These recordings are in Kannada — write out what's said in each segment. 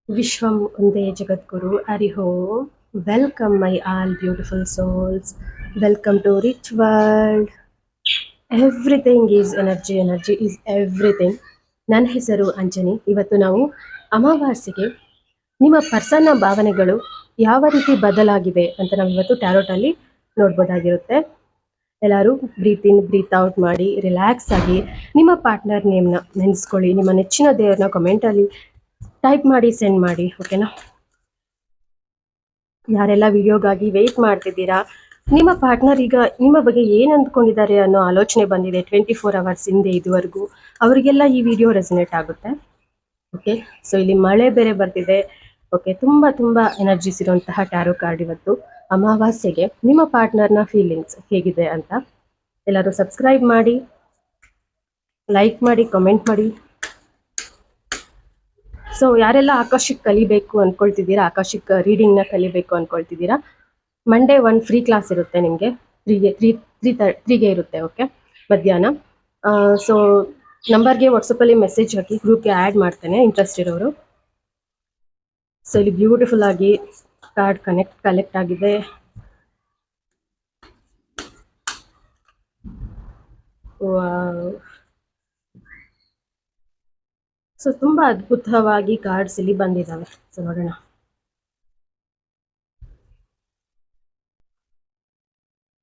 Vishwam Unde Jagadguru Ariho. Welcome, my all beautiful souls. Welcome to Rich World. Everything is energy. Energy is everything. ನನ್ನ ಹೆಸರು ಅಂಜನಿ. ಇವತ್ತು ನಾವು ಅಮಾವಾಸ್ಯೆಗೆ ನಿಮ್ಮ ಪರ್ಸನ್ನ ಭಾವನೆಗಳು ಯಾವ ರೀತಿ ಬದಲಾಗಿದೆ ಅಂತ ನಾವು ಇವತ್ತು ಟ್ಯಾರೋಟಲ್ಲಿ ನೋಡ್ಬೋದಾಗಿರುತ್ತೆ. ಎಲ್ಲರೂ ಬ್ರೀತ್ ಇನ್ ಬ್ರೀತ್ ಔಟ್ ಮಾಡಿ ರಿಲ್ಯಾಕ್ಸ್ ಆಗಿ ನಿಮ್ಮ ಪಾರ್ಟ್ನರ್ ನೇಮ್ನ ನೆನೆಸ್ಕೊಳ್ಳಿ. ನಿಮ್ಮ ನೆಚ್ಚಿನ ದೇವ್ರನ್ನ ಕಮೆಂಟಲ್ಲಿ ಟೈಪ್ ಮಾಡಿ ಸೆಂಡ್ ಮಾಡಿ. ಓಕೆನಾ? ಯಾರೆಲ್ಲ ವಿಡಿಯೋಗಾಗಿ ವೆಯ್ಟ್ ಮಾಡ್ತಿದ್ದೀರಾ, ನಿಮ್ಮ ಪಾರ್ಟ್ನರ್ ಈಗ ನಿಮ್ಮ ಬಗ್ಗೆ ಏನು ಅಂದ್ಕೊಂಡಿದ್ದಾರೆ ಅನ್ನೋ ಆಲೋಚನೆ ಬಂದಿದೆ 24 ಅವರ್ಸ್ ಹಿಂದೆ ಇದುವರೆಗೂ, ಅವರಿಗೆಲ್ಲ ಈ ವಿಡಿಯೋ ರೆಸನೇಟ್ ಆಗುತ್ತೆ. ಓಕೆ, ಸೊ ಇಲ್ಲಿ ಮಳೆ ಬೇರೆ ಬರ್ತಿದೆ. ಓಕೆ, ತುಂಬ ಎನರ್ಜೀಸ್ ಇರುವಂತಹ ಟ್ಯಾರೋ ಕಾರ್ಡ್ ಇವತ್ತು ಅಮಾವಾಸ್ಯೆಗೆ ನಿಮ್ಮ ಪಾರ್ಟ್ನರ್ನ ಫೀಲಿಂಗ್ಸ್ ಹೇಗಿದೆ ಅಂತ. ಎಲ್ಲರೂ ಸಬ್ಸ್ಕ್ರೈಬ್ ಮಾಡಿ, ಲೈಕ್ ಮಾಡಿ, ಕಮೆಂಟ್ ಮಾಡಿ. ಸೊ ಯಾರೆಲ್ಲ ಆಕಾಶಿಕ್ ಕಲಿಬೇಕು ಅಂದ್ಕೊಳ್ತಿದ್ದೀರಾ, ಆಕಾಶಿಕ್ ರೀಡಿಂಗ್ನ ಕಲಿಬೇಕು ಅಂದ್ಕೊಳ್ತಿದ್ದೀರಾ, ಮಂಡೇ 1 ಫ್ರೀ ಕ್ಲಾಸ್ ಇರುತ್ತೆ ನಿಮಗೆ. 3ಗೆ ಇರುತ್ತೆ. ಓಕೆ, ಮಧ್ಯಾಹ್ನ. ಸೊ ನಂಬರ್ಗೆ ವಾಟ್ಸಪ್ಪಲ್ಲಿ ಮೆಸೇಜ್ ಹಾಕಿ ಗ್ರೂಪ್ಗೆ ಆ್ಯಡ್ ಮಾಡ್ತೇನೆ ಇಂಟ್ರೆಸ್ಟ್ ಇರೋರು. ಸೊ ಇಲ್ಲಿ ಬ್ಯೂಟಿಫುಲ್ ಆಗಿ ಕಾರ್ಡ್ ಕಲೆಕ್ಟ್ ಆಗಿದೆ. ಸೊ ತುಂಬ ಅದ್ಭುತವಾಗಿ ಕಾರ್ಡ್ಸ್ ಇಲ್ಲಿ ಬಂದಿದ್ದಾವೆ. ಸೊ ನೋಡೋಣ.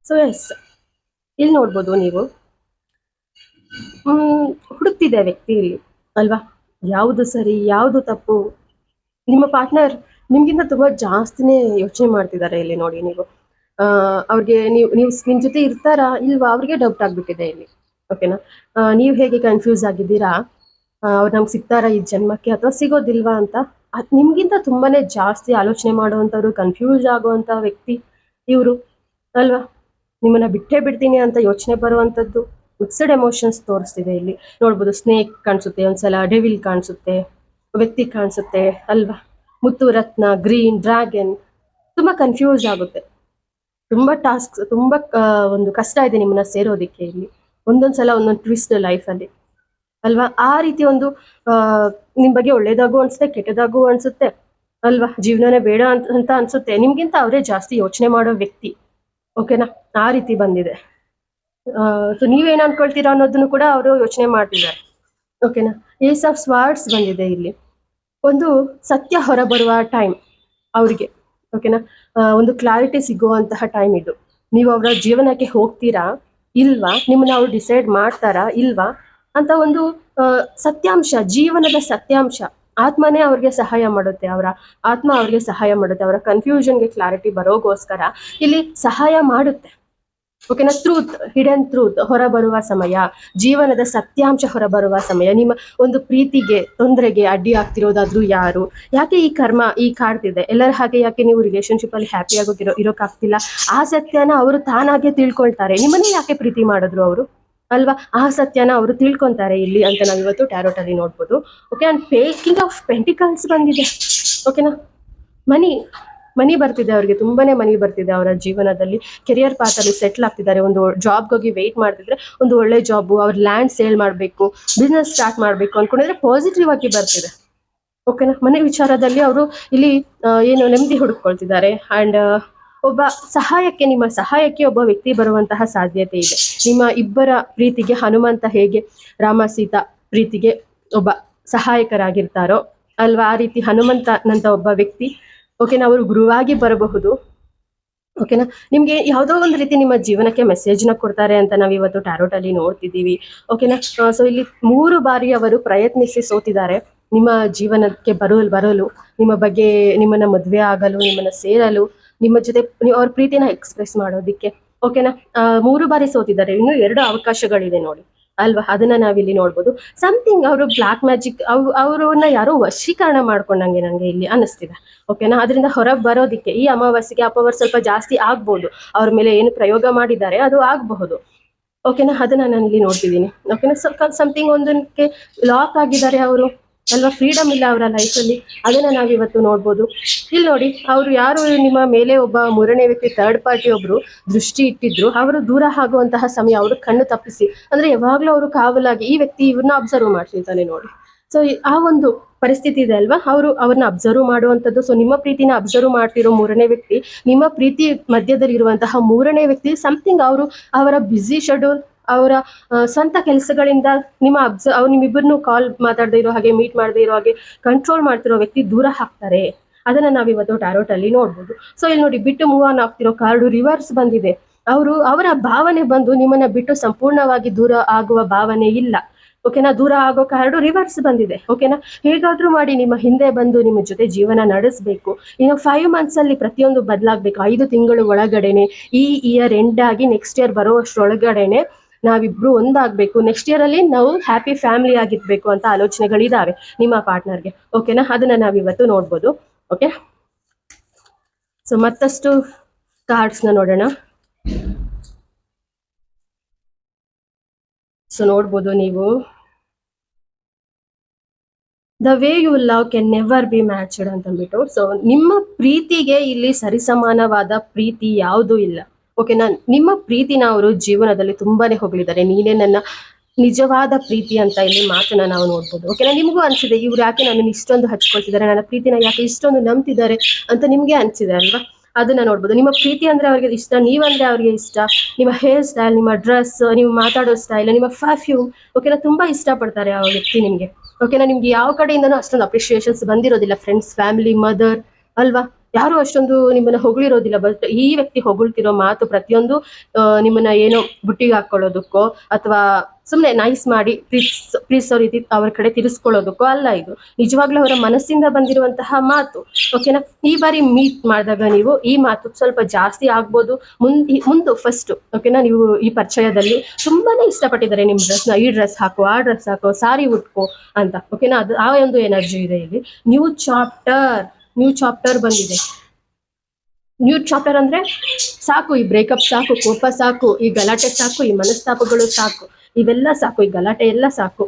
ಸೊ ಎಸ್, ಇಲ್ಲಿ ನೋಡ್ಬೋದು ನೀವು, ಹುಡುಕ್ತಿದೆ ವ್ಯಕ್ತಿ ಇಲ್ಲಿ ಅಲ್ವಾ, ಯಾವುದು ಸರಿ ಯಾವುದು ತಪ್ಪು. ನಿಮ್ಮ ಪಾರ್ಟ್ನರ್ ನಿಮ್ಗಿಂತ ತುಂಬ ಜಾಸ್ತಿನೇ ಯೋಚನೆ ಮಾಡ್ತಿದ್ದಾರೆ ಇಲ್ಲಿ ನೋಡಿ. ನೀವು ಅವ್ರಿಗೆ ನೀವು ನಿಮ್ಮ ಜೊತೆ ಇರ್ತಾರಾ ಇಲ್ವಾ ಅವ್ರಿಗೆ ಡೌಟ್ ಆಗ್ಬಿಟ್ಟಿದೆ ಇಲ್ಲಿ. ಓಕೆನಾ? ನೀವು ಹೇಗೆ ಕನ್ಫ್ಯೂಸ್ ಆಗಿದ್ದೀರಾ, ಅವ್ರು ನಮ್ಗೆ ಸಿಗ್ತಾರಾ ಈ ಜನ್ಮಕ್ಕೆ ಅಥವಾ ಸಿಗೋದಿಲ್ವಾ ಅಂತ. ನಿಮ್ಗಿಂತ ತುಂಬಾನೇ ಜಾಸ್ತಿ ಆಲೋಚನೆ ಮಾಡುವಂಥವ್ರು, ಕನ್ಫ್ಯೂಸ್ ಆಗುವಂಥ ವ್ಯಕ್ತಿ ಇವರು ಅಲ್ವಾ. ನಿಮ್ಮನ್ನ ಬಿಟ್ಟೇ ಬಿಡ್ತೀನಿ ಅಂತ ಯೋಚನೆ ಬರುವಂಥದ್ದು, ಮಿಕ್ಸ್ಡ್ ಎಮೋಷನ್ಸ್ ತೋರಿಸ್ತಿದೆ ಇಲ್ಲಿ. ನೋಡ್ಬೋದು, ಸ್ನೇಕ್ ಕಾಣಿಸುತ್ತೆ, ಒಂದ್ಸಲ ಡೆವಿಲ್ ಕಾಣಿಸುತ್ತೆ, ವ್ಯಕ್ತಿ ಕಾಣಿಸುತ್ತೆ ಅಲ್ವಾ, ಮುತ್ತು ರತ್ನ, ಗ್ರೀನ್ ಡ್ರ್ಯಾಗನ್. ತುಂಬ ಕನ್ಫ್ಯೂಸ್ ಆಗುತ್ತೆ. ತುಂಬ ಟಾಸ್ಕ್, ತುಂಬ ಒಂದು ಕಷ್ಟ ಇದೆ ನಿಮ್ಮನ್ನ ಸೇರೋದಿಕ್ಕೆ ಇಲ್ಲಿ. ಒಂದೊಂದ್ಸಲ ಒಂದೊಂದು ಟ್ವಿಸ್ಟ್ ಲೈಫಲ್ಲಿ ಅಲ್ವಾ. ಆ ರೀತಿ ಒಂದು ನಿಮ್ಮ ಬಗ್ಗೆ ಒಳ್ಳೇದಾಗೂ ಅನ್ಸುತ್ತೆ, ಕೆಟ್ಟದಾಗೂ ಅನ್ಸುತ್ತೆ ಅಲ್ವಾ. ಜೀವನನೇ ಬೇಡ ಅಂತ ಅನ್ಸುತ್ತೆ. ನಿಮ್ಗಿಂತ ಅವರೇ ಜಾಸ್ತಿ ಯೋಚನೆ ಮಾಡೋ ವ್ಯಕ್ತಿ. ಓಕೆನಾ? ಆ ರೀತಿ ಬಂದಿದೆ. ಸೊ ನೀವೇನು ಅನ್ಕೊಳ್ತೀರಾ ಅನ್ನೋದನ್ನು ಕೂಡ ಅವರು ಯೋಚನೆ ಮಾಡ್ತಿದ್ದಾರೆ. ಓಕೆನಾ? ಏಸ್ ಆಫ್ ಸ್ವಾರ್ಡ್ಸ್ ಬಂದಿದೆ ಇಲ್ಲಿ. ಒಂದು ಸತ್ಯ ಹೊರಬರುವ ಟೈಮ್ ಅವರಿಗೆ. ಓಕೆನಾ? ಒಂದು ಕ್ಲಾರಿಟಿ ಸಿಗುವಂತಹ ಟೈಮ್ ಇದು. ನೀವು ಅವರ ಜೀವನಕ್ಕೆ ಹೋಗ್ತೀರಾ ಇಲ್ವಾ, ನಿಮ್ಮನ್ನ ಅವ್ರು ಡಿಸೈಡ್ ಮಾಡ್ತಾರಾ ಇಲ್ವಾ ಅಂತ ಒಂದು ಸತ್ಯಾಂಶ, ಜೀವನದ ಸತ್ಯಾಂಶ. ಆತ್ಮನೇ ಅವ್ರಿಗೆ ಸಹಾಯ ಮಾಡುತ್ತೆ, ಅವರ ಆತ್ಮ ಅವ್ರಿಗೆ ಸಹಾಯ ಮಾಡುತ್ತೆ. ಅವರ ಕನ್ಫ್ಯೂಷನ್ಗೆ ಕ್ಲಾರಿಟಿ ಬರೋಗೋಸ್ಕರ ಇಲ್ಲಿ ಸಹಾಯ ಮಾಡುತ್ತೆ. ಓಕೆನಾ? ಟ್ರೂತ್, ಹಿಡನ್ ಟ್ರೂತ್ ಹೊರಬರುವ ಸಮಯ, ಜೀವನದ ಸತ್ಯಾಂಶ ಹೊರಬರುವ ಸಮಯ. ನಿಮ್ಮ ಒಂದು ಪ್ರೀತಿಗೆ ತೊಂದರೆಗೆ ಅಡ್ಡಿ ಆಗ್ತಿರೋದಾದ್ರೂ ಯಾರು, ಯಾಕೆ ಈ ಕರ್ಮ ಈ ಕಾಡ್ತಿದೆ, ಎಲ್ಲರ ಹಾಗೆ ಯಾಕೆ ನೀವು ರಿಲೇಶನ್ಶಿಪ್ ಅಲ್ಲಿ ಹ್ಯಾಪಿಯಾಗಿ ಇರೋಕ್ಕಾಗ್ತಿಲ್ಲ, ಆ ಸತ್ಯನ ಅವರು ತಾನಾಗೆ ತಿಳ್ಕೊಳ್ತಾರೆ. ನಿಮ್ಮನ್ನೇ ಯಾಕೆ ಪ್ರೀತಿ ಮಾಡಿದ್ರು ಅವರು ಅಲ್ವಾ, ಆ ಸತ್ಯನ ಅವರು ತಿಳ್ಕೊಂತಾರೆ ಇಲ್ಲಿ ಅಂತ ನಾವು ಇವತ್ತು ಟ್ಯಾರೋಟ್ ಅಲ್ಲಿ ನೋಡ್ಬೋದು. Okay, and king of pentacles ಬಂದಿದೆ. ಓಕೆನಾ? ಮನಿ ಬರ್ತಿದೆ ಅವ್ರಿಗೆ, ತುಂಬಾನೇ ಮನಿ ಬರ್ತಿದೆ ಅವರ ಜೀವನದಲ್ಲಿ. ಕೆರಿಯರ್ ಪಾತ್ ಅಲ್ಲಿ ಸೆಟ್ಲ್ ಆಗ್ತಿದ್ದಾರೆ. ಒಂದು ಜಾಬ್ಗಾಗಿ ವೆಯ್ಟ್ ಮಾಡ್ತಿದ್ರೆ ಒಂದು ಒಳ್ಳೆ ಜಾಬು, ಅವ್ರ ಲ್ಯಾಂಡ್ ಸೇಲ್ ಮಾಡಬೇಕು, ಬಿಸ್ನೆಸ್ ಸ್ಟಾರ್ಟ್ ಮಾಡಬೇಕು ಅನ್ಕೊಂಡಿದ್ರೆ ಪಾಸಿಟಿವ್ ಆಗಿ ಬರ್ತಿದೆ. ಓಕೆನಾ? ಮನೆ ವಿಚಾರದಲ್ಲಿ ಅವರು ಇಲ್ಲಿ ಏನು ನೆಮ್ಮದಿ ಹುಡುಕೊಳ್ತಿದ್ದಾರೆ. ಅಂಡ್ ಒಬ್ಬ ಸಹಾಯಕ್ಕೆ, ನಿಮ್ಮ ಸಹಾಯಕ್ಕೆ ಒಬ್ಬ ವ್ಯಕ್ತಿ ಬರುವಂತಹ ಸಾಧ್ಯತೆ ಇದೆ. ನಿಮ್ಮ ಇಬ್ಬರ ಪ್ರೀತಿಗೆ ಹನುಮಂತ ಹೇಗೆ ರಾಮ ಸೀತಾ ಪ್ರೀತಿಗೆ ಒಬ್ಬ ಸಹಾಯಕರಾಗಿರ್ತಾರೋ ಅಲ್ವಾ, ಆ ರೀತಿ ಹನುಮಂತನಂತ ಒಬ್ಬ ವ್ಯಕ್ತಿ ಓಕೆನಾ ಅವರು ಗುರುವಾಗಿ ಬರಬಹುದು. ಓಕೆನಾ? ನಿಮ್ಗೆ ಯಾವುದೋ ಒಂದು ರೀತಿ ನಿಮ್ಮ ಜೀವನಕ್ಕೆ ಮೆಸೇಜ್ನ ಕೊಡ್ತಾರೆ ಅಂತ ನಾವು ಇವತ್ತು ಟ್ಯಾರೋಟ್ ಅಲ್ಲಿ ನೋಡ್ತಿದ್ದೀವಿ. ಓಕೆನಾ? ಸೊ ಇಲ್ಲಿ 3 ಬಾರಿ ಅವರು ಪ್ರಯತ್ನಿಸಿ ಸೋತಿದ್ದಾರೆ ನಿಮ್ಮ ಜೀವನಕ್ಕೆ ಬರಲು, ನಿಮ್ಮ ಬಗ್ಗೆ, ನಿಮ್ಮನ್ನ ಮದುವೆ ಆಗಲು, ನಿಮ್ಮನ್ನ ಸೇರಲು, ನಿಮ್ಮ ಜೊತೆ ಅವ್ರ ಪ್ರೀತಿನ ಎಕ್ಸ್ಪ್ರೆಸ್ ಮಾಡೋದಿಕ್ಕೆ. ಓಕೆನಾ? 3 ಬಾರಿ ಸೋತಿದ್ದಾರೆ. ಇನ್ನು 2 ಅವಕಾಶಗಳಿದೆ ನೋಡಿ ಅಲ್ವಾ. ಅದನ್ನ ನಾವಿಲ್ಲಿ ನೋಡ್ಬೋದು. ಸಮಥಿಂಗ್ ಅವರು ಬ್ಲಾಕ್ ಮ್ಯಾಜಿಕ್, ಅವ್ರನ್ನ ಯಾರೋ ವಶೀಕರಣ ಮಾಡ್ಕೊಂಡಂಗೆ ನಂಗೆ ಇಲ್ಲಿ ಅನಿಸ್ತಿದೆ. ಓಕೆನಾ? ಅದರಿಂದ ಹೊರಗೆ ಬರೋದಿಕ್ಕೆ ಈ ಅಮಾವಾಸ್ಯೆಗೆ ಅಪವರ್ ಸ್ವಲ್ಪ ಜಾಸ್ತಿ ಆಗ್ಬೋದು. ಅವ್ರ ಮೇಲೆ ಏನು ಪ್ರಯೋಗ ಮಾಡಿದ್ದಾರೆ ಅದು ಆಗಬಹುದು. ಓಕೆನಾ? ಅದನ್ನ ನಾನು ಇಲ್ಲಿ ನೋಡ್ತಿದ್ದೀನಿ. ಓಕೆನಾ? ಸಮಥಿಂಗ್ ಒಂದಕ್ಕೆ ಲಾಕ್ ಆಗಿದ್ದಾರೆ ಅವರು ಅಲ್ವಾ, ಫ್ರೀಡಮ್ ಇಲ್ಲ ಅವರ ಲೈಫಲ್ಲಿ. ಅದನ್ನ ನಾವಿವತ್ತು ನೋಡ್ಬೋದು. ಇಲ್ಲಿ ನೋಡಿ, ಅವರು ಯಾರು ನಿಮ್ಮ ಮೇಲೆ ಒಬ್ಬ 3ನೇ ವ್ಯಕ್ತಿ, ಥರ್ಡ್ ಪಾರ್ಟಿ ಒಬ್ರು ದೃಷ್ಟಿ ಇಟ್ಟಿದ್ರು, ಅವರು ದೂರ ಆಗುವಂತಹ ಸಮಯ, ಅವರು ಕಣ್ಣು ತಪ್ಪಿಸಿ, ಅಂದ್ರೆ ಯಾವಾಗ್ಲೂ ಅವರು ಕಾವಲಾಗಿ ಈ ವ್ಯಕ್ತಿ ಇವ್ರನ್ನ ಅಬ್ಸರ್ವ್ ಮಾಡ್ತಿರ್ತಾನೆ ನೋಡಿ. ಸೊ ಆ ಒಂದು ಪರಿಸ್ಥಿತಿ ಇದೆ ಅಲ್ವಾ, ಅವ್ರನ್ನ ಅಬ್ಸರ್ವ್ ಮಾಡುವಂಥದ್ದು. ಸೊ ನಿಮ್ಮ ಪ್ರೀತಿನ ಅಬ್ಸರ್ವ್ ಮಾಡ್ತಿರೋ ಮೂರನೇ ವ್ಯಕ್ತಿ, ನಿಮ್ಮ ಪ್ರೀತಿ ಮಧ್ಯದಲ್ಲಿ ಇರುವಂತಹ ಮೂರನೇ ವ್ಯಕ್ತಿ ಸಮಥಿಂಗ್ ಅವರ ಬ್ಯುಸಿ ಶೆಡ್ಯೂಲ್, ಅವರ ಸ್ವಂತ ಕೆಲಸಗಳಿಂದ ಅವ್ರು ನಿಮ್ಮಿಬ್ಬರನ್ನು ಕಾಲ್ ಮಾತಾಡದೇ ಇರೋ ಹಾಗೆ, ಮೀಟ್ ಮಾಡದೇ ಇರೋ ಹಾಗೆ ಕಂಟ್ರೋಲ್ ಮಾಡ್ತಿರೋ ವ್ಯಕ್ತಿ ದೂರ ಹಾಕ್ತಾರೆ. ಅದನ್ನ ನಾವಿವತ್ತು ಟ್ಯಾರೋಟ್ ಅಲ್ಲಿ ನೋಡ್ಬೋದು. ಸೊ ಇಲ್ಲಿ ನೋಡಿ, ಬಿಟ್ಟು ಮೂವ್ ಆನ್ ಆಗ್ತಿರೋ ಕಾರ್ಡು ರಿವರ್ಸ್ ಬಂದಿದೆ. ಅವರ ಭಾವನೆ ಬಂದು ನಿಮ್ಮನ್ನ ಬಿಟ್ಟು ಸಂಪೂರ್ಣವಾಗಿ ದೂರ ಆಗುವ ಭಾವನೆ ಇಲ್ಲ. ಓಕೆನಾ, ದೂರ ಆಗೋ ಕಾರ್ಡು ರಿವರ್ಸ್ ಬಂದಿದೆ. ಓಕೆನಾ, ಹೇಗಾದ್ರೂ ಮಾಡಿ ನಿಮ್ಮ ಹಿಂದೆ ಬಂದು ನಿಮ್ಮ ಜೊತೆ ಜೀವನ ನಡೆಸಬೇಕು. ಇನ್ನು 5 months ಅಲ್ಲಿ ಪ್ರತಿಯೊಂದು ಬದಲಾಗಬೇಕು. 5 ತಿಂಗಳು ಒಳಗಡೆನೆ, ಈ ಇಯರ್ ಎಂಡ್ ಆಗಿ ನೆಕ್ಸ್ಟ್ ಇಯರ್ ಬರೋಷ್ಟ್ರೊಳಗಡೆನೆ ನಾವಿಬ್ರು ಒಂದಾಗಬೇಕು. ನೆಕ್ಸ್ಟ್ ಇಯರ್ ಅಲ್ಲಿ ನಾವು ಹ್ಯಾಪಿ ಫ್ಯಾಮಿಲಿ ಆಗಿರ್ಬೇಕು ಅಂತ ಆಲೋಚನೆಗಳಿದಾವೆ ನಿಮ್ಮ ಪಾರ್ಟ್ನರ್ಗೆ. ಓಕೆನಾ, ಅದನ್ನ ನಾವಿವತ್ತು ನೋಡ್ಬೋದು. ಓಕೆ, ಸೊ ಮತ್ತಷ್ಟು ಕಾರ್ಡ್ಸ್ನ ನೋಡೋಣ. ಸೊ ನೋಡ್ಬೋದು ನೀವು, the way you love can never be matched ಅಂತಂದ್ಬಿಟ್ಟು. ಸೊ ನಿಮ್ಮ ಪ್ರೀತಿಗೆ ಇಲ್ಲಿ ಸರಿಸಮಾನವಾದ ಪ್ರೀತಿ ಯಾವುದೂ ಇಲ್ಲ. ಓಕೆನಾ, ನಿಮ್ಮ ಪ್ರೀತಿನ ಅವರು ಜೀವನದಲ್ಲಿ ತುಂಬಾನೇ ಹೊಗಳಿದ್ದಾರೆ. ನೀನೇ ನನ್ನ ನಿಜವಾದ ಪ್ರೀತಿ ಅಂತ ಇಲ್ಲಿ ಮಾತನ್ನ ನಾವು ನೋಡ್ಬೋದು. ಓಕೆನಾ, ನಿಮಗೂ ಅನ್ಸಿದೆ ಇವ್ರು ಯಾಕೆ ನನ್ನ ಇಷ್ಟೊಂದು ಹಚ್ಕೊಳ್ತಿದ್ದಾರೆ, ನನ್ನ ಪ್ರೀತಿನ ಯಾಕೆ ಇಷ್ಟೊಂದು ನಂಬ್ತಿದ್ದಾರೆ ಅಂತ ನಿಮ್ಗೆ ಅನ್ಸಿದೆ ಅಲ್ವಾ. ಅದನ್ನ ನೋಡ್ಬೋದು. ನಿಮ್ಮ ಪ್ರೀತಿ ಅಂದ್ರೆ ಅವ್ರಿಗೆ ಇಷ್ಟ, ನೀವಂದ್ರೆ ಅವ್ರಿಗೆ ಇಷ್ಟ. ನಿಮ್ಮ ಹೇರ್ ಸ್ಟೈಲ್, ನಿಮ್ಮ ಡ್ರೆಸ್, ನೀವು ಮಾತಾಡೋ ಸ್ಟೈಲ್, ನಿಮ್ಮ ಪರ್ಫ್ಯೂಮ್, ಓಕೆನಾ, ತುಂಬಾ ಇಷ್ಟಪಡ್ತಾರೆ ಆ ವ್ಯಕ್ತಿ ನಿಮ್ಗೆ. ಓಕೆನಾ, ನಿಮ್ಗೆ ಯಾವ ಕಡೆಯಿಂದನೂ ಅಷ್ಟೊಂದು ಅಪ್ರಿಷಿಯೇಷನ್ಸ್ ಬಂದಿರೋದಿಲ್ಲ. ಫ್ರೆಂಡ್ಸ್, ಫ್ಯಾಮಿಲಿ, ಮದರ್ ಅಲ್ವಾ, ಯಾರು ಅಷ್ಟೊಂದು ನಿಮ್ಮನ್ನ ಹೊಗಳಿರೋದಿಲ್ಲ. ಬಟ್ ಈ ವ್ಯಕ್ತಿ ಹೊಗಳ್ತಿರೋ ಮಾತು ಪ್ರತಿಯೊಂದು ನಿಮ್ಮನ್ನ ಏನೋ ಬುಟ್ಟಿಗೆ ಹಾಕೊಳ್ಳೋದಕ್ಕೋ ಅಥವಾ ಸುಮ್ಮನೆ ನೈಸ್ ಮಾಡಿ ಪ್ರೀತಿಸೋ ರೀತಿ ಅವ್ರ ಕಡೆ ತಿರ್ಸ್ಕೊಳ್ಳೋದಕ್ಕೋ ಅಲ್ಲ. ಇದು ನಿಜವಾಗ್ಲೂ ಅವರ ಮನಸ್ಸಿಂದ ಬಂದಿರುವಂತಹ ಮಾತು. ಓಕೆನಾ, ಈ ಬಾರಿ ಮೀಟ್ ಮಾಡಿದಾಗ ನೀವು ಈ ಮಾತು ಸ್ವಲ್ಪ ಜಾಸ್ತಿ ಆಗ್ಬೋದು ಮುಂದೆ ಫಸ್ಟ್. ಓಕೆನಾ, ನೀವು ಈ ಪರಿಚಯದಲ್ಲಿ ತುಂಬಾನೇ ಇಷ್ಟಪಟ್ಟಿದ್ದಾರೆ ನಿಮ್ಮ ಡ್ರೆಸ್ನ. ಈ ಡ್ರೆಸ್ ಹಾಕೋ, ಆ ಡ್ರೆಸ್ ಹಾಕೋ, ಸಾರಿ ಉಟ್ಕೋ ಅಂತ. ಓಕೆನಾ, ಅದು ಆ ಒಂದು ಎನರ್ಜಿ ಇದೆ ಇಲ್ಲಿ. ನ್ಯೂ ಚಾಪ್ಟರ್ ಬಂದಿದೆ. ನ್ಯೂ ಚಾಪ್ಟರ್ ಅಂದ್ರೆ ಸಾಕು, ಈ ಬ್ರೇಕಪ್ ಸಾಕು, ಕೋಪ ಸಾಕು, ಈ ಗಲಾಟೆ ಸಾಕು, ಈ ಮನಸ್ತಾಪಗಳು ಸಾಕು, ಇವೆಲ್ಲ ಸಾಕು, ಈ ಗಲಾಟೆ ಎಲ್ಲ ಸಾಕು.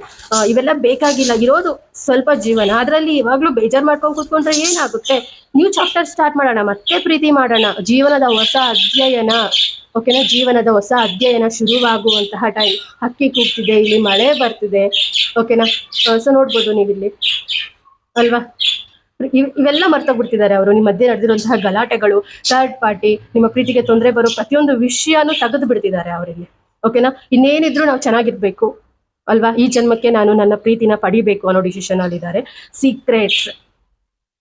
ಇವೆಲ್ಲ ಬೇಕಾಗಿಲ್ಲ. ಇರೋದು ಸ್ವಲ್ಪ ಜೀವನ, ಅದರಲ್ಲಿ ಇವಾಗ್ಲೂ ಬೇಜಾರ್ ಮಾಡ್ಕೊಂಡು ಕೂತ್ಕೊಂಡ್ರೆ ಏನಾಗುತ್ತೆ. ನ್ಯೂ ಚಾಪ್ಟರ್ ಸ್ಟಾರ್ಟ್ ಮಾಡೋಣ, ಮತ್ತೆ ಪ್ರೀತಿ ಮಾಡೋಣ. ಜೀವನದ ಹೊಸ ಅಧ್ಯಯನ. ಓಕೆನಾ, ಜೀವನದ ಹೊಸ ಅಧ್ಯಯನ ಶುರುವಾಗುವಂತಹ ಟೈಮ್. ಹಕ್ಕಿ ಕೂಗ್ತಿದೆ, ಇಲ್ಲಿ ಮಳೆ ಬರ್ತಿದೆ. ಓಕೆನಾ, ಸೊ ನೋಡ್ಬೋದು ನೀವಿಲ್ಲಿ ಅಲ್ವಾ. ಇವೆಲ್ಲ ಮರ್ತೋಗ್ಬಿಡ್ತಿದ್ದಾರೆ ಅವರು. ನಿಮ್ಮ ಮಧ್ಯೆ ನಡೆದಿರುವಂತಹ ಗಲಾಟೆಗಳು, ಥರ್ಡ್ ಪಾರ್ಟಿ, ನಿಮ್ಮ ಪ್ರೀತಿಗೆ ತೊಂದರೆ ಬರೋ ಪ್ರತಿಯೊಂದು ವಿಷಯನೂ ತೆಗೆದು ಬಿಡ್ತಿದ್ದಾರೆ ಅವರಲ್ಲಿ. ಓಕೆನಾ, ಇನ್ನೇನಿದ್ರು ನಾವು ಚೆನ್ನಾಗಿರ್ಬೇಕು ಅಲ್ವಾ, ಈ ಜನ್ಮಕ್ಕೆ ನಾನು ನನ್ನ ಪ್ರೀತಿನ ಪಡಿಬೇಕು ಅನ್ನೋ ಡಿಸಿಷನ್ ಅಲ್ಲಿದ್ದಾರೆ. ಸೀಕ್ರೆಟ್ಸ್.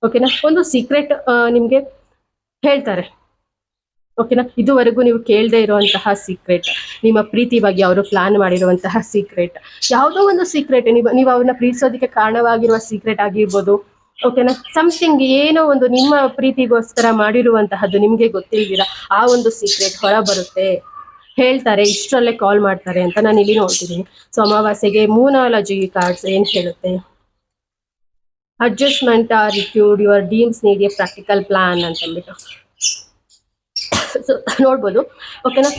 ಓಕೆನಾ, ಒಂದು ಸೀಕ್ರೆಟ್ ನಿಮ್ಗೆ ಹೇಳ್ತಾರೆ. ಓಕೆನಾ, ಇದುವರೆಗೂ ನೀವು ಕೇಳದೆ ಇರುವಂತಹ ಸೀಕ್ರೆಟ್, ನಿಮ್ಮ ಪ್ರೀತಿ ಬಗ್ಗೆ ಅವರು ಪ್ಲಾನ್ ಮಾಡಿರುವಂತಹ ಸೀಕ್ರೆಟ್, ಯಾವುದೋ ಒಂದು ಸೀಕ್ರೆಟ್, ನೀವು ಅವ್ರನ್ನ ಪ್ರೀತಿಸೋದಕ್ಕೆ ಕಾರಣವಾಗಿರುವ ಸೀಕ್ರೆಟ್ ಆಗಿರ್ಬೋದು. ಓಕೆನಾ, ಸಮಥಿಂಗ್ ಏನೋ ಒಂದು ನಿಮ್ಮ ಪ್ರೀತಿಗೋಸ್ಕರ ಮಾಡಿರುವಂತಹದ್ದು ನಿಮ್ಗೆ ಗೊತ್ತಿಲ್ದಿರ ಆ ಒಂದು ಸೀಕ್ರೆಟ್ ಹೊರ ಬರುತ್ತೆ. ಹೇಳ್ತಾರೆ, ಇಷ್ಟರಲ್ಲೇ ಕಾಲ್ ಮಾಡ್ತಾರೆ ಅಂತ ನಾನು ಇಲ್ಲಿ ನೋಡ್ತಿದ್ದೀನಿ. ಸೊ ಅಮಾವಾಸ್ಯೆಗೆ ಮೂನಾಲಜಿ ಕಾರ್ಡ್ಸ್ ಏನ್ ಹೇಳುತ್ತೆ? Adjustment are required, your dreams need a practical plan ಅಂತಂದ್ಬಿಟ್ಟು. ಸೊ ನೋಡ್ಬೋದು. ಓಕೆನಾ,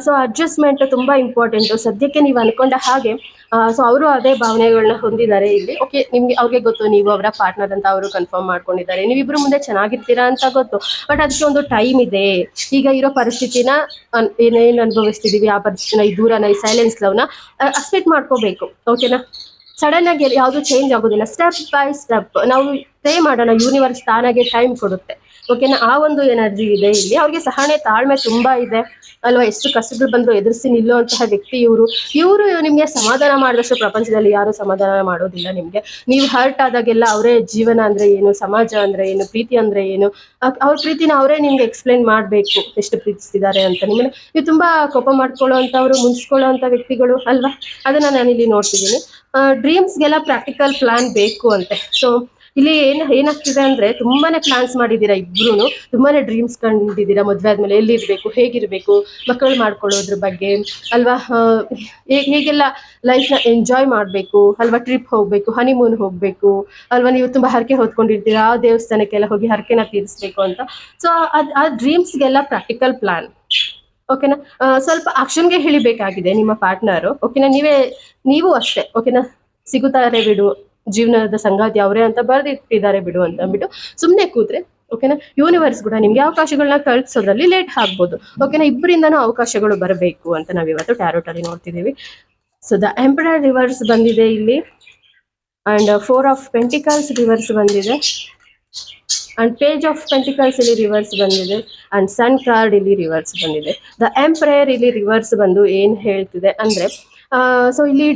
ಸೊ ಅಡ್ಜಸ್ಟ್ಮೆಂಟ್ ತುಂಬಾ ಇಂಪಾರ್ಟೆಂಟ್ ಸದ್ಯಕ್ಕೆ. ನೀವು ಅನ್ಕೊಂಡ ಹಾಗೆ ಸೊ ಅವರು ಅದೇ ಭಾವನೆಗಳನ್ನ ಹೊಂದಿದ್ದಾರೆ ಇಲ್ಲಿ. ಓಕೆ, ಅವ್ರಿಗೆ ಗೊತ್ತು ನೀವು ಅವರ ಪಾರ್ಟ್ನರ್ ಅಂತ ಅವರು ಕನ್ಫರ್ಮ್ ಮಾಡ್ಕೊಂಡಿದ್ದಾರೆ. ನೀವಿಬ್ರು ಮುಂದೆ ಚೆನ್ನಾಗಿರ್ತೀರಾ ಅಂತ ಗೊತ್ತು. ಬಟ್ ಅದಕ್ಕೆ ಒಂದು ಟೈಮ್ ಇದೆ. ಈಗ ಇರೋ ಪರಿಸ್ಥಿತಿನ ಏನೇನು ಅನುಭವಿಸ್ತಿದೀವಿ ಆ ಪರಿಸ್ಥಿತಿನ, ಈ ದೂರನ, ಈ ಸೈಲೆನ್ಸ್ ಲವ್ನ ಅಕ್ಸೆಪ್ಟ್ ಮಾಡ್ಕೋಬೇಕು. ಓಕೆನಾ, ಸಡನ್ ಆಗಿ ಯಾವುದು ಚೇಂಜ್ ಆಗೋದಿಲ್ಲ. ಸ್ಟೆಪ್ ಬೈ ಸ್ಟೆಪ್ ನಾವು ಪ್ರೇ ಮಾಡೋಣ, ಯೂನಿವರ್ಸ್ ತಾನಾಗೆ ಟೈಮ್ ಕೊಡುತ್ತೆ. ಓಕೆನಾ, ಆ ಒಂದು ಎನರ್ಜಿ ಇದೆ ಇಲ್ಲಿ. ಅವ್ರಿಗೆ ಸಹನೆ, ತಾಳ್ಮೆ ತುಂಬಾ ಇದೆ ಅಲ್ವಾ. ಎಷ್ಟು ಕಷ್ಟಗಳು ಬಂದ್ರು ಎದುರಿಸಿ ನಿಲ್ಲುವಂತಹ ವ್ಯಕ್ತಿ ಇವರು ನಿಮ್ಗೆ ಸಮಾಧಾನ ಮಾಡಿದಷ್ಟು ಪ್ರಪಂಚದಲ್ಲಿ ಯಾರು ಸಮಾಧಾನ ಮಾಡೋದಿಲ್ಲ ನಿಮ್ಗೆ. ನೀವು ಹರ್ಟ್ ಆದಾಗೆಲ್ಲ ಅವರೇ ಜೀವನ ಅಂದ್ರೆ ಏನು, ಸಮಾಜ ಅಂದ್ರೆ ಏನು, ಪ್ರೀತಿ ಅಂದ್ರೆ ಏನು, ಅವ್ರ ಪ್ರೀತಿನ ಅವರೇ ನಿಮ್ಗೆ ಎಕ್ಸ್ಪ್ಲೈನ್ ಮಾಡ್ಬೇಕು, ಎಷ್ಟು ಪ್ರೀತಿಸ್ತಿದ್ದಾರೆ ಅಂತ. ನಿಮ್ಮನ್ನ ನೀವು ತುಂಬಾ ಕೋಪ ಮಾಡ್ಕೊಳ್ಳೋ ಅಂತವ್ರು, ಮುನ್ಸ್ಕೊಳ್ಳೋ ಅಂತ ವ್ಯಕ್ತಿಗಳು ಅಲ್ವಾ. ಅದನ್ನ ನಾನು ಇಲ್ಲಿ ನೋಡ್ತಿದ್ದೀನಿ. ಡ್ರೀಮ್ಸ್ಗೆಲ್ಲ ಪ್ರಾಕ್ಟಿಕಲ್ ಪ್ಲಾನ್ ಬೇಕು ಅಂತೆ. ಸೊ ಇಲ್ಲಿ ಏನಾಗ್ತಿದೆ ಅಂದ್ರೆ ತುಂಬಾನೇ ಪ್ಲಾನ್ಸ್ ಮಾಡಿದ್ದೀರಾ ಇಬ್ರು, ತುಂಬಾನೇ ಡ್ರೀಮ್ಸ್ ಕಂಡಿದ್ದೀರಾ. ಮದ್ವೆ ಆದ್ಮೇಲೆ ಎಲ್ಲಿರ್ಬೇಕು, ಹೇಗಿರ್ಬೇಕು, ಮಕ್ಕಳು ಮಾಡ್ಕೊಳ್ಳೋದ್ರ ಬಗ್ಗೆ ಅಲ್ವಾ, ಹೇಗೆಲ್ಲ ಲೈಫ್ನ ಎಂಜಾಯ್ ಮಾಡಬೇಕು ಅಲ್ವಾ, ಟ್ರಿಪ್ ಹೋಗ್ಬೇಕು, ಹನಿಮೂನ್ ಹೋಗ್ಬೇಕು ಅಲ್ವಾ. ನೀವು ತುಂಬಾ ಹರಕೆ ಹೊತ್ಕೊಂಡಿರ್ತೀರಾ, ಆ ದೇವಸ್ಥಾನಕ್ಕೆಲ್ಲ ಹೋಗಿ ಹರಕೆನ ತೀರಿಸ್ಬೇಕು ಅಂತ. ಸೊ ಆ ಡ್ರೀಮ್ಸ್ಗೆಲ್ಲ ಪ್ರಾಕ್ಟಿಕಲ್ ಪ್ಲಾನ್. ಓಕೆನಾ, ಸ್ವಲ್ಪ ಆಕ್ಷನ್ಗೆ ಹೇಳಿಬೇಕಾಗಿದೆ ನಿಮ್ಮ ಪಾರ್ಟ್ನರು. ಓಕೆನಾ, ನೀವು ಅಷ್ಟೇ. ಓಕೆನಾ, ಸಿಗುತ್ತಾರೆ ಬಿಡು, ಜೀವನದ ಸಂಗಾತಿ ಅವರೇ ಅಂತ ಬರೆದಿಟ್ಟಿದ್ದಾರೆ ಬಿಡು ಅಂತ ಅಂದ್ಬಿಟ್ಟು ಸುಮ್ಮನೆ ಕೂತ್ರೆ ಓಕೆನಾ, ಯೂನಿವರ್ಸ್ ಕೂಡ ನಿಮ್ಗೆ ಅವಕಾಶಗಳನ್ನ ಕಳ್ಸೋದ್ರಲ್ಲಿ ಲೇಟ್ ಆಗ್ಬೋದು. ಓಕೆನಾ, ಇಬ್ಬರಿಂದನೂ ಅವಕಾಶಗಳು ಬರಬೇಕು ಅಂತ ನಾವಿವತ್ತು ಟ್ಯಾರೋಟ್ ಅಲ್ಲಿ ನೋಡ್ತಿದ್ದೀವಿ. ಸೊ ದ ಎಂಪರರ್ ರಿವರ್ಸ್ ಬಂದಿದೆ ಇಲ್ಲಿ. ಅಂಡ್ 4 ಆಫ್ ಪೆಂಟಿಕಲ್ಸ್ ರಿವರ್ಸ್ ಬಂದಿದೆ, ಅಂಡ್ ಪೇಜ್ ಆಫ್ ಪೆಂಟಿಕಲ್ಸ್ ಇಲ್ಲಿ ರಿವರ್ಸ್ ಬಂದಿದೆ, ಅಂಡ್ ಸನ್ ಕಾರ್ಡ್ ಇಲ್ಲಿ ರಿವರ್ಸ್ ಬಂದಿದೆ. ದ ಎಂಪ್ರಯರ್ ಇಲ್ಲಿ ರಿವರ್ಸ್ ಬಂದು ಏನ್ ಹೇಳ್ತಿದೆ ಅಂದ್ರೆ, ಸೊ ಇಲ್ಲಿ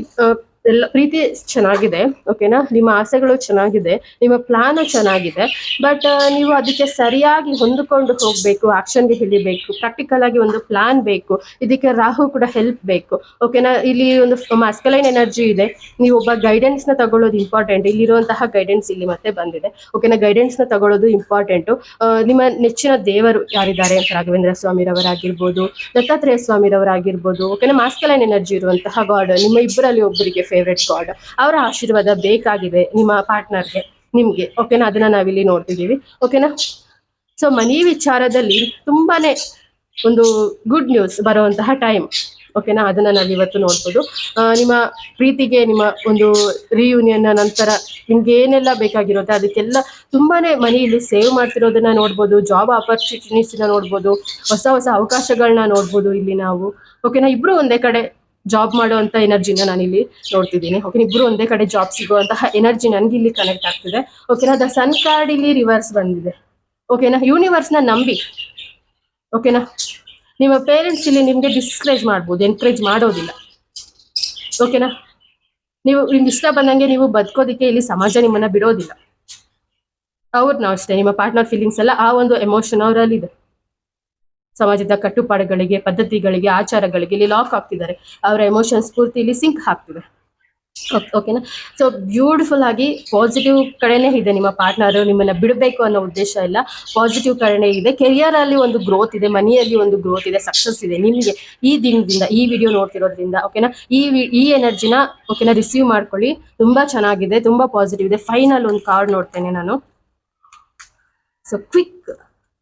ಎಲ್ಲ ಪ್ರೀತಿ ಚೆನ್ನಾಗಿದೆ, ಓಕೆನಾ, ನಿಮ್ಮ ಆಸೆಗಳು ಚೆನ್ನಾಗಿದೆ, ನಿಮ್ಮ ಪ್ಲಾನ್ ಚೆನ್ನಾಗಿದೆ, ಬಟ್ ನೀವು ಅದಕ್ಕೆ ಸರಿಯಾಗಿ ಹೊಂದಿಕೊಂಡು ಹೋಗ್ಬೇಕು, ಆಕ್ಷನ್ಗೆ ಹಿಡಿಬೇಕು, ಪ್ರಾಕ್ಟಿಕಲ್ ಆಗಿ ಒಂದು ಪ್ಲಾನ್ ಬೇಕು, ಇದಕ್ಕೆ ರಾಹು ಕೂಡ ಹೆಲ್ಪ್ ಬೇಕು, ಓಕೆನಾ. ಇಲ್ಲಿ ಒಂದು ಮಾಸ್ಕಲೈನ್ ಎನರ್ಜಿ ಇದೆ, ನೀವು ಒಬ್ಬ ಗೈಡೆನ್ಸ್ ನ ತಗೊಳ್ಳೋದು ಇಂಪಾರ್ಟೆಂಟ್. ಇಲ್ಲಿರುವಂತಹ ಗೈಡೆನ್ಸ್ ಇಲ್ಲಿ ಮತ್ತೆ ಬಂದಿದೆ, ಓಕೆನಾ. ಗೈಡೆನ್ಸ್ ನ ತಗೊಳ್ಳೋದು ಇಂಪಾರ್ಟೆಂಟು. ನಿಮ್ಮ ನೆಚ್ಚಿನ ದೇವರು ಯಾರಿದ್ದಾರೆ, ರಾಘವೇಂದ್ರ ಸ್ವಾಮಿರವರಾಗಿರ್ಬೋದು, ದತ್ತಾತ್ರೇಯ ಸ್ವಾಮಿರವರಾಗಿರ್ಬೋದು, ಓಕೆನಾ. ಮಾಸ್ಕಲೈನ್ ಎನರ್ಜಿ ಇರುವಂತಹ ಗಾಡ್, ನಿಮ್ಮ ಇಬ್ಬರಲ್ಲಿ ಒಬ್ಬರಿಗೆ ಫೇವ್ರೆಟ್ ಗಾಡ್, ಅವರ ಆಶೀರ್ವಾದ ಬೇಕಾಗಿದೆ ನಿಮ್ಮ ಪಾರ್ಟ್ನರ್ಗೆ, ನಿಮ್ಗೆ, ಓಕೆನಾ. ಅದನ್ನ ನಾವಿಲ್ಲಿ ನೋಡ್ತಿದ್ದೀವಿ, ಓಕೆನಾ. ಸೊ ಮನಿ ವಿಚಾರದಲ್ಲಿ ತುಂಬಾನೇ ಒಂದು ಗುಡ್ ನ್ಯೂಸ್ ಬರುವಂತಹ ಟೈಮ್, ಓಕೆನಾ. ಅದನ್ನ ನಾವು ಇವತ್ತು ನೋಡ್ಬೋದು. ನಿಮ್ಮ ಪ್ರೀತಿಗೆ, ನಿಮ್ಮ ಒಂದು ರಿಯೂನಿಯನ್ ನಂತರ ನಿಮ್ಗೆ ಏನೆಲ್ಲ ಬೇಕಾಗಿರುತ್ತೆ ಅದಕ್ಕೆಲ್ಲ ತುಂಬಾನೇ ಮನಿ ಇಲ್ಲಿ ಸೇವ್ ಮಾಡ್ತಿರೋದನ್ನ ನೋಡ್ಬೋದು. ಜಾಬ್ ಆಪರ್ಚುನಿಟೀಸ್ನ ನೋಡ್ಬೋದು, ಹೊಸ ಹೊಸ ಅವಕಾಶಗಳನ್ನ ನೋಡ್ಬೋದು ಇಲ್ಲಿ ನಾವು, ಓಕೆನಾ. ಇಬ್ರು ಒಂದೇ ಕಡೆ ಜಾಬ್ ಮಾಡುವಂತ ಎನರ್ಜಿನ ನಾನು ಇಲ್ಲಿ ನೋಡ್ತಿದ್ದೀನಿ, ಓಕೆ. ಇಬ್ರು ಒಂದೇ ಕಡೆ ಜಾಬ್ ಸಿಗುವಂತಹ ಎನರ್ಜಿ ನನ್ಗೆ ಇಲ್ಲಿ ಕನೆಕ್ಟ್ ಆಗ್ತಿದೆ, ಓಕೆನಾ. ದ ಸನ್ ಕಾರ್ಡ್ ಇಲ್ಲಿ ರಿವರ್ಸ್ ಬಂದಿದೆ, ಓಕೆನಾ. ಯೂನಿವರ್ಸ್ನ ನಂಬಿ, ಓಕೆನಾ. ನಿಮ್ಮ ಪೇರೆಂಟ್ಸ್ ಇಲ್ಲಿ ನಿಮ್ಗೆ ಡಿಸ್ಕರೇಜ್ ಮಾಡ್ಬೋದು, ಎನ್ಕರೇಜ್ ಮಾಡೋದಿಲ್ಲ, ಓಕೆನಾ. ನಿಮ್ಗೆ ಇಷ್ಟ ಬಂದಂಗೆ ನೀವು ಬದುಕೋದಿಕ್ಕೆ ಇಲ್ಲಿ ಸಮಾಜ ನಿಮ್ಮನ್ನ ಬಿಡೋದಿಲ್ಲ. ಅವ್ರನ್ನ ಅಷ್ಟೇ, ನಿಮ್ಮ ಪಾರ್ಟ್ನರ್ ಫೀಲಿಂಗ್ಸ್ ಎಲ್ಲ ಆ ಒಂದು ಎಮೋಷನ್ ಅವರಲ್ಲಿ ಇದೆ. ಸಮಾಜದ ಕಟ್ಟುಪಾಡುಗಳಿಗೆ, ಪದ್ಧತಿಗಳಿಗೆ, ಆಚಾರಗಳಿಗೆ ಇಲ್ಲಿ ಲಾಕ್ ಆಗ್ತಿದ್ದಾರೆ. ಅವರ ಎಮೋಷನ್ಸ್ ಪೂರ್ತಿ ಇಲ್ಲಿ ಸಿಂಕ್ ಆಗ್ತಿದೆ, ಓಕೆನಾ. ಸೊ ಬ್ಯೂಟಿಫುಲ್ ಆಗಿ ಪಾಸಿಟಿವ್ ಕಡೆನೇ ಇದೆ ನಿಮ್ಮ ಪಾರ್ಟ್ನರ್, ನಿಮ್ಮನ್ನ ಬಿಡಬೇಕು ಅನ್ನೋ ಉದ್ದೇಶ ಇಲ್ಲ, ಪಾಸಿಟಿವ್ ಕಡೆನೇ ಇದೆ. ಕೆರಿಯರ್ ಅಲ್ಲಿ ಒಂದು ಗ್ರೋತ್ ಇದೆ, ಮನಿಯಲ್ಲಿ ಒಂದು ಗ್ರೋತ್ ಇದೆ, ಸಕ್ಸಸ್ ಇದೆ ನಿಮಗೆ ಈ ದಿನದಿಂದ, ಈ ವಿಡಿಯೋ ನೋಡ್ತಿರೋದ್ರಿಂದ, ಓಕೆನಾ. ಈ ಎನರ್ಜಿನ, ಓಕೆನಾ, ರಿಸೀವ್ ಮಾಡ್ಕೊಳ್ಳಿ. ತುಂಬಾ ಚೆನ್ನಾಗಿದೆ, ತುಂಬಾ ಪಾಸಿಟಿವ್ ಇದೆ. ಫೈನಲ್ ಒಂದು ಕಾರ್ಡ್ ನೋಡ್ತೇನೆ ನಾನು. ಸೊ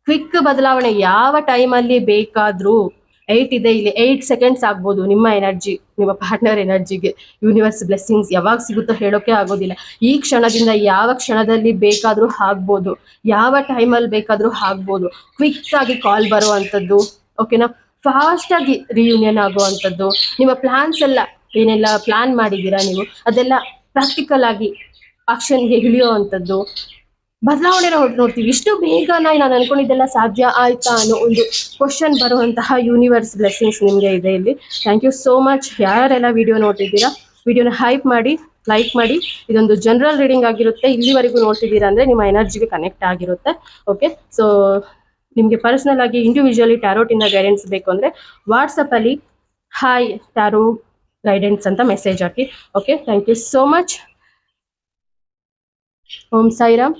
ಕ್ವಿಕ್ ಬದಲಾವಣೆ ಯಾವ ಟೈಮಲ್ಲಿ ಬೇಕಾದ್ರೂ 8 ಇದೆ ಇಲ್ಲಿ, 8 ಸೆಕೆಂಡ್ಸ್ ಆಗ್ಬೋದು. ನಿಮ್ಮ ಎನರ್ಜಿ, ನಿಮ್ಮ ಪಾರ್ಟ್ನರ್ ಎನರ್ಜಿಗೆ ಯೂನಿವರ್ಸ್ ಬ್ಲೆಸ್ಸಿಂಗ್ಸ್ ಯಾವಾಗ ಸಿಗುತ್ತೋ ಹೇಳೋಕೆ ಆಗೋದಿಲ್ಲ. ಈ ಕ್ಷಣದಿಂದ ಯಾವ ಕ್ಷಣದಲ್ಲಿ ಬೇಕಾದ್ರೂ ಆಗ್ಬೋದು, ಯಾವ ಟೈಮಲ್ಲಿ ಬೇಕಾದ್ರೂ ಆಗ್ಬೋದು. ಕ್ವಿಕ್ ಆಗಿ ಕಾಲ್ ಬರುವಂಥದ್ದು, ಓಕೆನಾ. ಫಾಸ್ಟ್ ಆಗಿ ರಿಯೂನಿಯನ್ ಆಗುವಂಥದ್ದು, ನಿಮ್ಮ ಪ್ಲಾನ್ಸ್ ಎಲ್ಲ ಏನೆಲ್ಲ ಪ್ಲಾನ್ ಮಾಡಿದ್ದೀರಾ ನೀವು ಅದೆಲ್ಲ ಪ್ರಾಕ್ಟಿಕಲ್ ಆಗಿ ಆಕ್ಷನ್ಗೆ ಇಳಿಯುವಂಥದ್ದು, ಬದಲಾವಣೆ ನೋಡ್ತೀವಿ. ಇಷ್ಟು ಬೇಗ ನಾನು ಅನ್ಕೊಂಡಿದ್ದೆಲ್ಲ ಸಾಧ್ಯ ಆಯ್ತಾ ಅನ್ನೋ ಒಂದು ಕ್ವಶನ್ ಬರುವಂತಹ ಯೂನಿವರ್ಸ್ ಬ್ಲೆಸ್ಸಿಂಗ್ಸ್ ನಿಮಗೆ ಇದೆ ಇಲ್ಲಿ. Thank you so much. ಯಾರೆಲ್ಲ ವಿಡಿಯೋ ನೋಡ್ತಿದ್ದೀರಾ, ವಿಡಿಯೋನ ಹೈಪ್ ಮಾಡಿ, ಲೈಕ್ ಮಾಡಿ. ಇದೊಂದು ಜನರಲ್ ರೀಡಿಂಗ್ ಆಗಿರುತ್ತೆ, ಇಲ್ಲಿವರೆಗೂ ನೋಡ್ತಿದ್ದೀರಾ ಅಂದ್ರೆ ನಿಮ್ಮ ಎನರ್ಜಿಗೆ ಕನೆಕ್ಟ್ ಆಗಿರುತ್ತೆ, ಓಕೆ. ಸೊ ನಿಮಗೆ ಪರ್ಸನಲ್ ಆಗಿ ಇಂಡಿವಿಜುವಲಿ ಟ್ಯಾರೋಟಿನ ಗೈಡೆನ್ಸ್ ಬೇಕು ಅಂದ್ರೆ ವಾಟ್ಸಪ್ ಅಲ್ಲಿ ಹಾಯ್ ಟ್ಯಾರೋ ಗೈಡೆನ್ಸ್ ಅಂತ ಮೆಸೇಜ್ ಹಾಕಿ, okay. Thank you so much. Om Sairam.